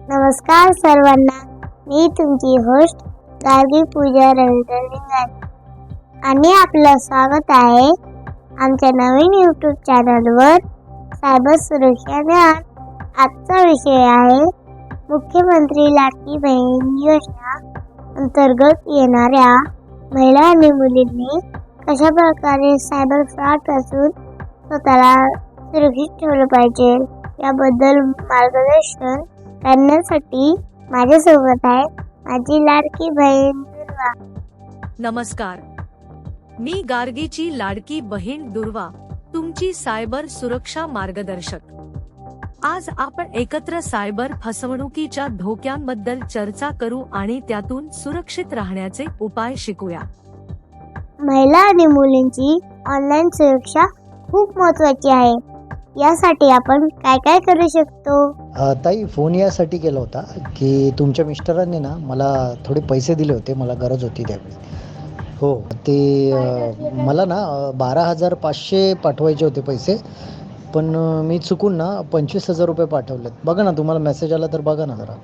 नमस्कार सर्वांना, मी तुमची होस्ट गार्गी पूजा रवींद्र लिंगायत आणि आपलं स्वागत आहे आमच्या नवीन यूट्यूब चॅनलवर सायबर सुरक्षा ज्ञान. आजचा विषय आहे मुख्यमंत्री लाडकी बहीण योजना अंतर्गत येणाऱ्या महिला आणि मुलींनी कशा प्रकारे सायबर फ्रॉड पासून स्वतःला सुरक्षित ठेवलं पाहिजे याबद्दल मार्गदर्शन करण्यासाठी माझ्यासोबत आहे माझी लाडकी बहीण दुर्वा. नमस्कार, मी गार्गीची लाडकी बहीण दुर्वा, तुमची सायबर सुरक्षा मार्गदर्शक. आज आपण एकत्र सायबर फसवणुकीच्या धोक्यांबद्दल चर्चा करू आणि त्यातून सुरक्षित राहण्याचे उपाय शिकूया. महिला आणि मुलींची ऑनलाईन सुरक्षा खूप महत्त्वाची आहे. यासाठी आपण काय काय करू शकतो? ताई, फोन यासाठी केला होता की तुमच्या मिस्टरांनी ना मला थोडे पैसे दिले होते, मला गरज होती त्यावेळी. हो, ते मला ना 12,500 पाठवायचे होते पैसे, पण मी चुकून ना 25,000 रुपये पाठवलेत. बघा ना, तुम्हाला मेसेज आला तर बघा ना जरा.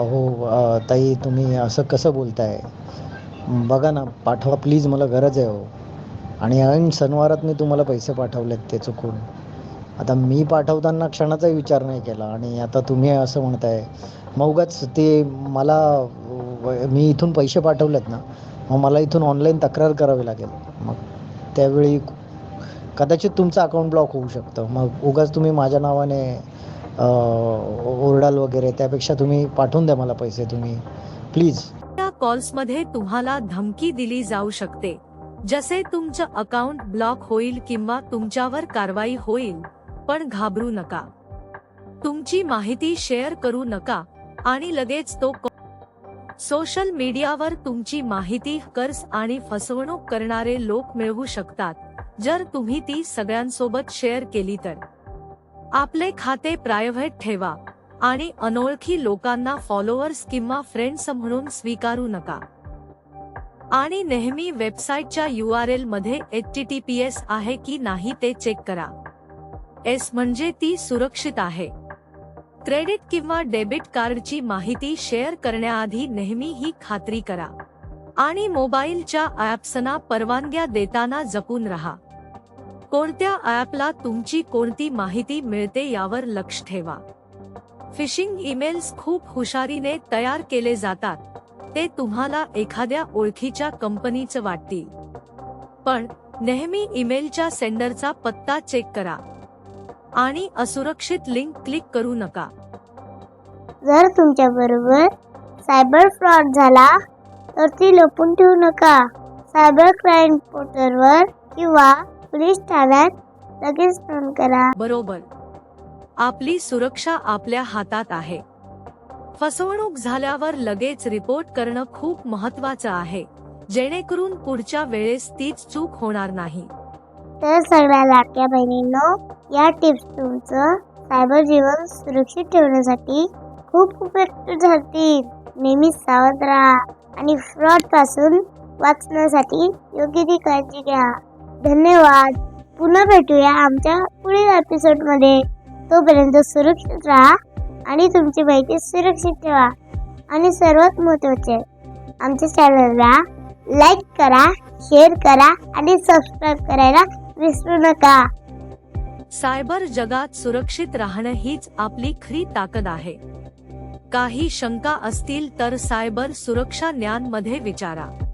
हो ताई, तुम्ही असं कसं बोलताय? बघा ना, पाठवा प्लीज, मला गरज आहे हो. आणि ऐन सणवारात मी तुम्हाला पैसे पाठवलेत ते चुकून. आता मी पाठवताना क्षणाचाही विचार नाही केला आणि आता तुम्ही असं म्हणताय. मग उगाच ते मला मी इथून पैसे पाठवलेत ना, मग मला इथून ऑनलाईन तक्रार करावी लागेल. मग त्यावेळी कदाचित तुमचं अकाउंट ब्लॉक होऊ शकतं. मग उगाच तुम्ही माझ्या नावाने ओरडाल वगैरे, त्यापेक्षा तुम्ही पाठवून द्या मला पैसे तुम्ही प्लीज. या कॉल्समध्ये तुम्हाला धमकी दिली जाऊ शकते, जसे तुमचं अकाउंट ब्लॉक होईल किंवा तुमच्यावर कारवाई होईल. पण घाबरू नका, तुमची माहिती शेअर करू नका आणि लगेच तो सोशल मीडियावर तुमची माहिती हॅकर्स आणि फसवणूक करणारे लोक मिळवू शकतात जर तुम्ही ती सगळ्यांसोबत शेअर केली तर. आपले खाते प्रायव्हेट ठेवा आणि अनोळखी लोकांना फॉलोअर्स किंवा फ्रेंड्स म्हणून स्वीकारू नका. आणि नेहमी वेबसाईटच्या URL मध्ये HTTPS आहे की नाही ते चेक करा. S म्हणजे ती सुरक्षित आहे. क्रेडिट किंवा डेबिट कार्डची माहिती शेअर करण्याआधी नेहमी ही खात्री करा. आणि मोबाईलच्या ॲप्सना परवानग्या देताना जपून राहा. कोणत्या ॲपला तुमची कोणती माहिती मिळते यावर लक्ष ठेवा. फिशिंग ईमेल्स खूप हुशारीने तयार केले जातात. ते तुम्हाला एखाद्या ओळखीच्या कंपनीचं वाटतील, पण नेहमी ईमेलच्या सेंडरचा पत्ता चेक करा आणि असुरक्षित लिंक क्लिक करू नका. जर तुमच्या बरोबर सायबर फ्रॉड झाला तर ती लपून ठेवू नका. सायबर क्राईम पोर्टलवर किंवा पोलीस ठाण्यात लगेच फोन करा. बरोबर, आपली सुरक्षा आपल्या हातात आहे. फसवणूक झाल्यावर लगेच रिपोर्ट करणं खूप महत्त्वाचं आहे, जेणेकरून पुढच्या वेळेस तीच चूक होणार नाही. तर सगळ्या लाडक्या बहिणींनो, या टिप्स तुमचं सायबर जीवन सुरक्षित ठेवण्यासाठी खूप उपयुक्त ठरतील. नेहमी सावध राहा आणि फ्रॉड पासून वाचण्यासाठी योग्य ती काळजी घ्या. धन्यवाद. पुन्हा भेटूया आमच्या पुढील एपिसोडमध्ये. तोपर्यंत सुरक्षित राहा आणि तुमची माहिती सुरक्षित ठेवा. आणि सर्वात महत्त्वाचे, आमच्या चॅनलला लाईक करा, शेअर करा आणि सबस्क्राईब करायला विसरू नका. सायबर जगात सुरक्षित राहणं हीच आपली खरी ताकद आहे. काही शंका असतील तर सायबर सुरक्षा ज्ञान मध्ये विचारा.